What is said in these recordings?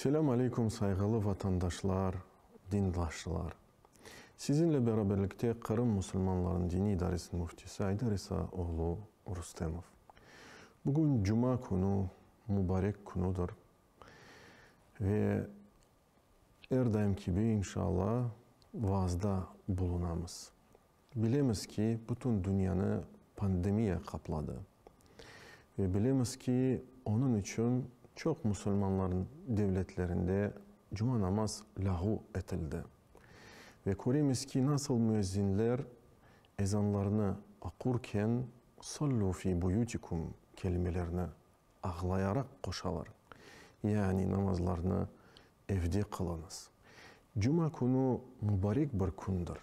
Selamun Aleyküm saygılı vatandaşlar, dindaşlar. Sizinle beraberlikte Kırım Müslümanların Dini İdaresi Müftisi Aydar İsaoğlu Rustemov. Bugün Cuma günü mübarek günüdür. Ve her daim gibi inşallah vaazda bulunamız. Bilemiz ki bütün dünyanı pandemiye kapladı. Ve bilemiz ki onun için çok Müslümanların devletlerinde cuma namaz lahu edildi. Ve göremiz ki nasıl müezzinler ezanlarını okurken sallu fi buyutikum kelimelerini ağlayarak koşarlar. Yani namazlarını evde kılınız. Cuma günü mübarek bir gündür.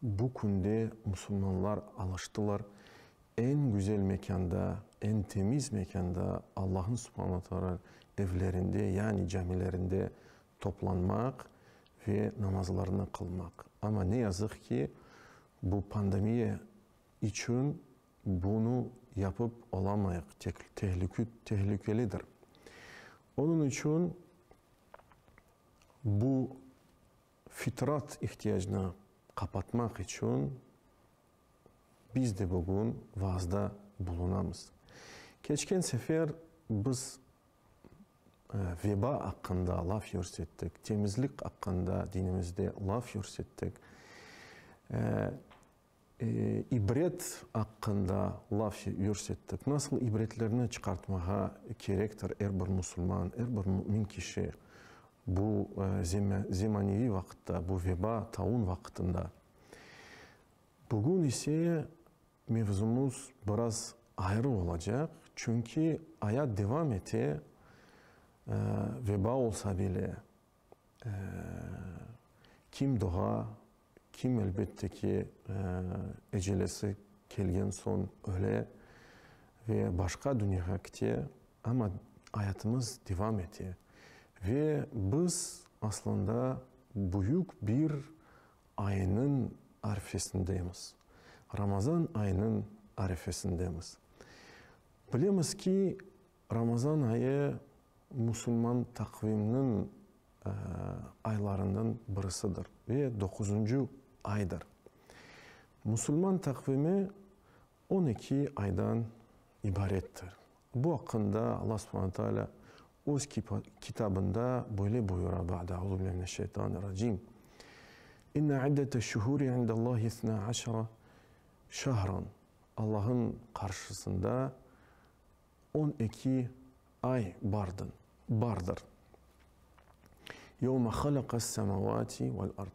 Bu günde Müslümanlar alıştılar en güzel mekanda, en temiz mekanda Allah'ın subhanahu teala evlerinde yani camilerinde toplanmak ve namazlarını kılmak. Ama ne yazık ki bu pandemiye için bunu yapıp olamayız. Tehlikelidir. Onun için bu fitrat ihtiyacını kapatmak için biz de bugün vaazda bulunamız. Geçen sefer biz veba hakkında laf yürüttik, temizlik hakkında dinimizde laf yürüttik, ibret hakkında laf yürüttik. Nasıl ibretlerini çıkartmaya gerektir her bir Müslüman, her bir mümin kişi bu zemanevi vakitte, bu veba taun vaktinde. Bugün ise mevzumuz biraz ayrı olacak. Çünkü hayat devam etti. Veba olsa bile kim doğa, kim elbette ki ecelesi gelgen son öyle ve başka dünyaya gitti. Ama hayatımız devam etti. Ve biz aslında büyük bir ayının arifesindeyiz. Ramazan ayının arifesindeyiz. Bilemiz ki Ramazan ayı Müslüman takviminin aylarından birisidir ve 9. aydır. Müslüman takvimi 12 aydan ibarettir. Bu hakkında Allah subhanahu teala öz kitabında böyle buyuruyor. Ba'da'udhu billahi mineşşeytanirracim. İnne iddete şuhuri indallahi 12 şahran. Allah'ın karşısında 12 ay vardır. Yevme halakas semavati vel ard.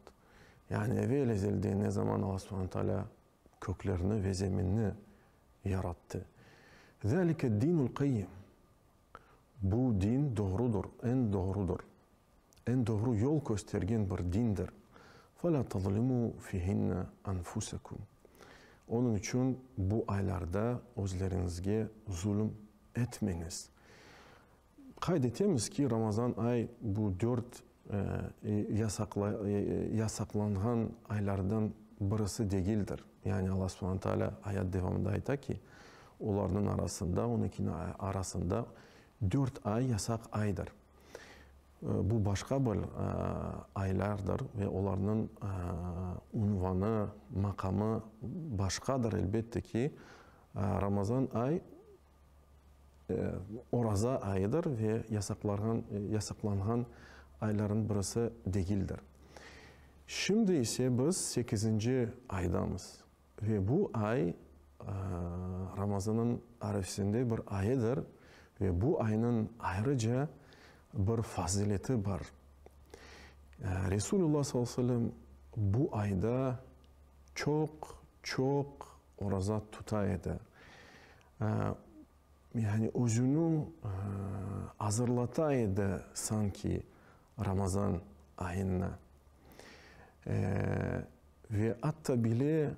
Yani evvel ezelde ne zaman Allah subhanahu teala köklerini ve zeminini yarattı. Zalike dinul kayyim. Bu din doğrudur, en doğrudur. En doğru yol göstergen bir dindir. فَلَا تَظْلِمُوا فِيهِنَّ أَنْفُسَكُمْ. Onun için bu aylarda özlerinizge zulüm etmeniz. Kaydetemiz ki Ramazan ay bu 4 yasaklanan aylardan birisi değildir. Yani Allah subhanahu teala ayet devamında ayta ki onların arasında 12 arasında 4 ay yasak aydır. Bu başka bir aylardır ve onların unvanı, makamı başkadır elbette ki. Ramazan ay oraza ayıdır ve yasaklanan ayların birisi değildir. Şimdi ise biz 8. aydamız ve bu ay Ramazan'ın arifesinde bir ayıdır ve bu ayın ayrıca bir fazileti var. Resulullah sallallahu aleyhi ve sellem bu ayda çok oraza tutaydı. Yani özünü hazırlataydı sanki Ramazan ayına. Ve hatta bile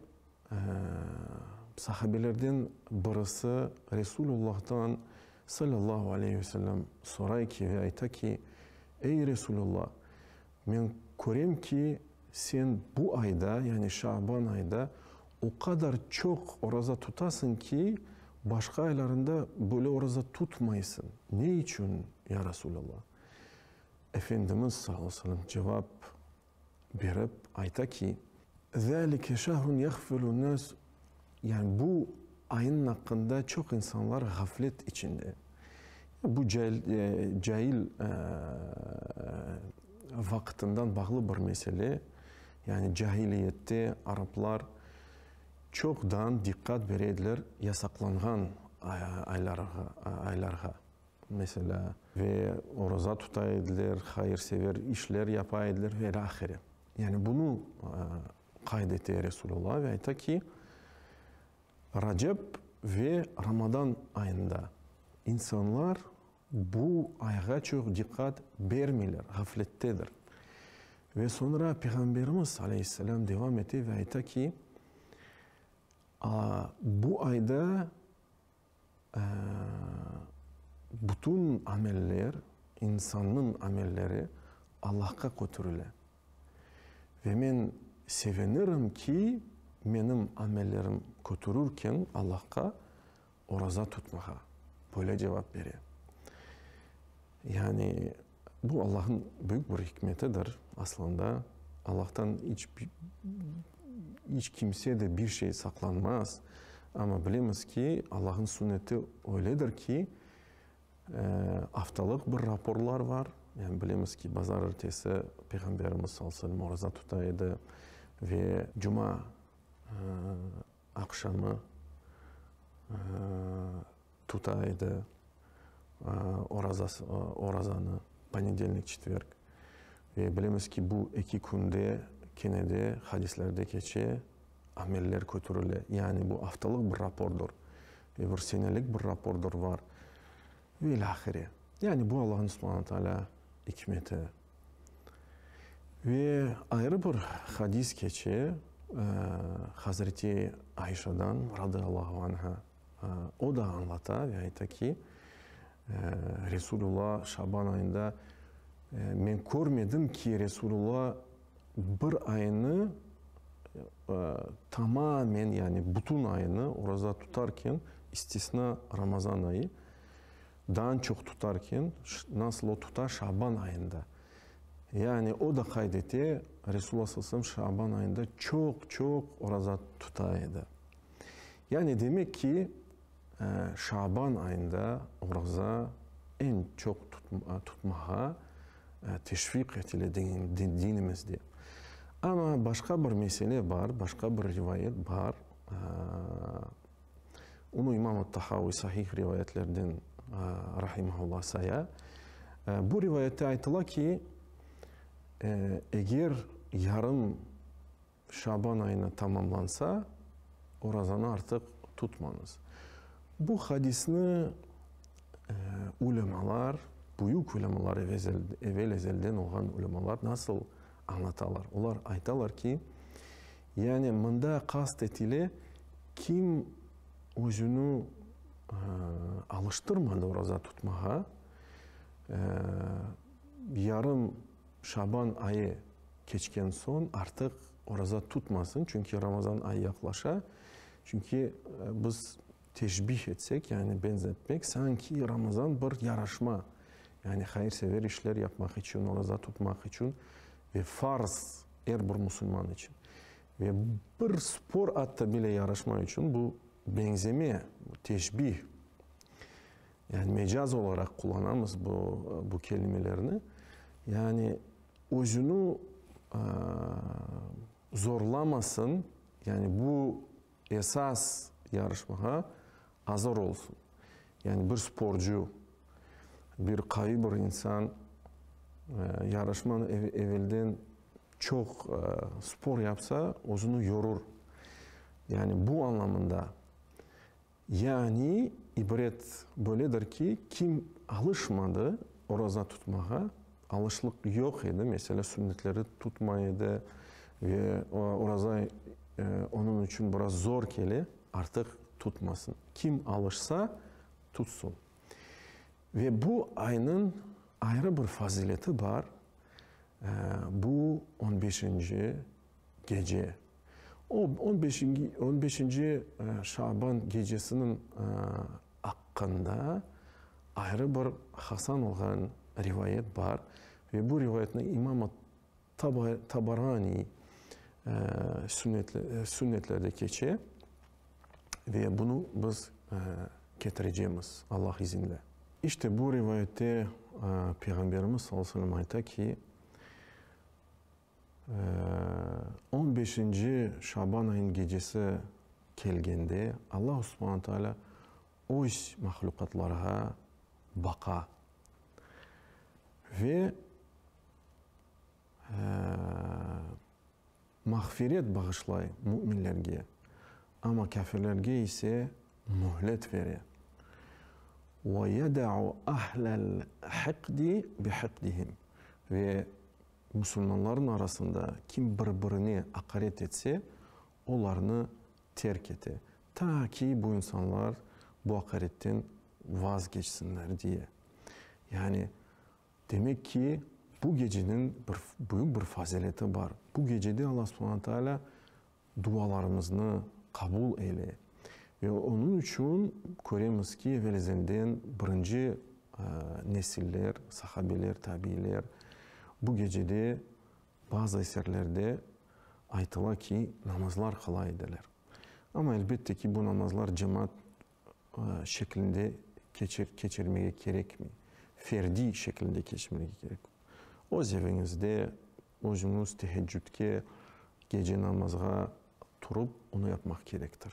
sahabelerden birisi Resulullah'tan sallallahu aleyhi ve sellem soray ki ve ayta ki ey Resulullah ben göreyim ki sen bu ayda yani Şaban ayda o kadar çok oruza tutasın ki başka aylarında böyle oruza tutmayısın. Ne için ya Resulallah? Efendimiz sallallahu aleyhi ve sellem cevap verip ayta ki ذَٰلِكَ شَهْرٌ يَغْفِلُ النَّاسُ Yani bu ayın hakkında çok insanlar gaflet içinde. Bu cahil vaktinden bağlı bir mesele. Yani cahiliyette Araplar çoktan dikkat verirler yasaklanğan aylarga. Mesela ve oruza tutaydılar, hayırsever işler yapaydılar ve ahire. Yani bunu kaydetti Resulullah ve ayta ki Recep ve Ramazan ayında insanlar bu ayga çok dikkat vermiyorlar, gaflettedir. Ve sonra Peygamberimiz Aleyhisselam devam etti ve ayta ki bu ayda bütün ameller, insanın amelleri Allah'a götürülür. Ve ben sevinirim ki benim amellerim götürürken Allah'a oruza tutmaya. Böyle cevap veriyor. Yani bu Allah'ın büyük bir hikmetidir aslında. Allah'tan hiç kimse de bir şey saklanmaz. Ama bilemiz ki Allah'ın sünneti öyledir ki haftalık bir raporlar var. Yani bilemiz ki pazar ertesi Peygamberimiz sallallahu aleyhi ve sellem oruza tutaydı ve Cuma akşamı tutaydı orazanı, понедельник, четверг. Ve bilemiz ki bu iki günde kenede hadislerde geçe ameller götürülür. Yani bu haftalık bir rapordur. Ve bir senelik bir rapordur var. Ve ilahire. Yani bu Allah'ın subhanahu teala hikmeti. Ve ayrı bir hadis geçe Hazreti Ayşe'den radıyallahu anha o da anlata ve ayta ki Resulullah Şaban ayında ben görmedim ki Resulullah bir ayını tamamen yani bütün ayını oruza tutarken istisna Ramazan ayı daha çok tutarken nasıl o tutar Şaban ayında. Yani o da kaydetti Resulullah sallallahu aleyhi ve sellem Şaban ayında çok oruza tutaydı. Yani demek ki Şaban ayında oruza en çok tutmaya teşvik edilir dinimizde. Ama başka bir mesele var, başka bir rivayet var. Onu İmam Tahavi sahih rivayetlerden rahimahullah saya. Bu rivayette aytıla ki eğer yarım Şaban ayına tamamlansa orazanı artık tutmanız. Bu hadisini ulemalar, büyük ulemalar evvel ezelden olan ulemalar nasıl anlatarlar? Onlar aytalar ki yani mında kastetili kim özünü alıştırmadı oruza tutmaya yarım Şaban ayı geçken son artık oruza tutmasın. Çünkü Ramazan ayı yaklaşa. Çünkü biz teşbih etsek yani benzetmek sanki Ramazan bir yarışma. Yani hayırsever işler yapmak için, oruza tutmak için ve farz her bir Müslüman için. Ve bir spor hatta bile yarışma için bu benzeme, bu teşbih. Yani mecaz olarak kullanamız bu kelimelerini. Yani özünü zorlamasın. Yani bu esas yarışmaya hazır olsun. Yani bir sporcu, bir kayı bir insan yarışmanın evvelden çok spor yapsa özünü yorur. Yani bu anlamında yani ibret böyledir ki kim alışmadı oruza tutmaya, alışlık yok idi. Mesela sünnetleri tutmaydı ve oruza onun için biraz zor geli artık tutmasın. Kim alışsa tutsun. Ve bu ayının ayrı bir fazileti var. Bu 15. gece. O 15. Şaban gecesinin hakkında ayrı bir Hasan olan rivayet var. Ve bu rivayetini İmam Tabarani sünnetlerde geçiyor. Ve bunu biz getireceğiz Allah izniyle. İşte bu rivayette Peygamberimiz sallallahu aleyhi ve sellem ayta ki 15. Şaban ayın gecesi kelgende Allah subhanahu teala o iş mahlukatlara baka ve mağfiret bağışlay müminlerge ama kafirlerge ise mühlet verir. Ve yeda'u ahlel hikdi bihikdihim ve Müslümanların arasında kim birbirini hakaret etse onlarını terk ete. Ta ki bu insanlar bu hakaretten vazgeçsinler diye. Yani demek ki bu gecenin büyük bir fazileti var. Bu gecede Allah subhanahu teala dualarımızı kabul eyle. Ve onun için göremiz ki evvelizden birinci nesiller, sahabeler, tabiiler bu gecede bazı eserlerde aytılar ki namazlar kılaydılar. Ama elbette ki bu namazlar cemaat şeklinde geçirmeye gerek mi? Ferdi şeklinde geçirmeye gerek. O evinizde özünüz teheccüdke gece namazga turup onu yapmak gerektir.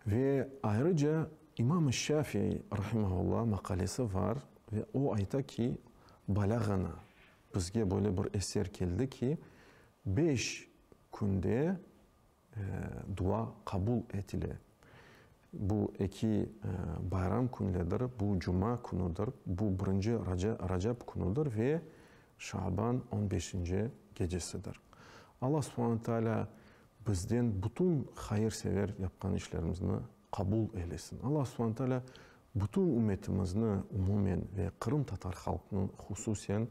Ve ayrıca İmam-ı Şafii rahimahullah makalesi var ve o ayta ki balagana bizge böyle bir eser geldi ki 5 günde dua kabul etile. Bu iki bayram günleridir, bu cuma günüdür, bu birinci Recep günüdür ve Şaban 15. gecesidir. Allah subhanahu teala bizden bütün hayırsever yapkan işlerimizi kabul eylesin. Allah subhanahu teala bütün ümmetimizni umumen ve Kırım Tatar halkının hususen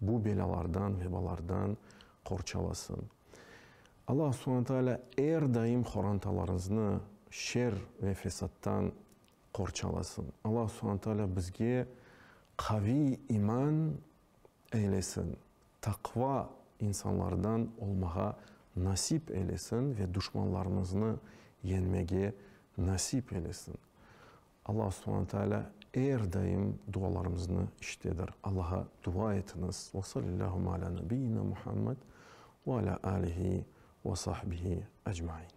bu belalardan, vebalardan korçalasın. Allah subhanahu teala her daim xorantalarınızı şer ve fesattan korçalasın. Allah subhanahu teala bizge kavi iman eylesin. Takva insanlardan olmağa nasip eylesin ve düşmanlarımızı yenmeye nasip eylesin. Allah subhanahu teala her daim dualarımızı iştedir. Allah'a dua etiniz. Ve sallallahu ala nebiyyina Muhammed ve ala alihi ve sahbihi ecmain.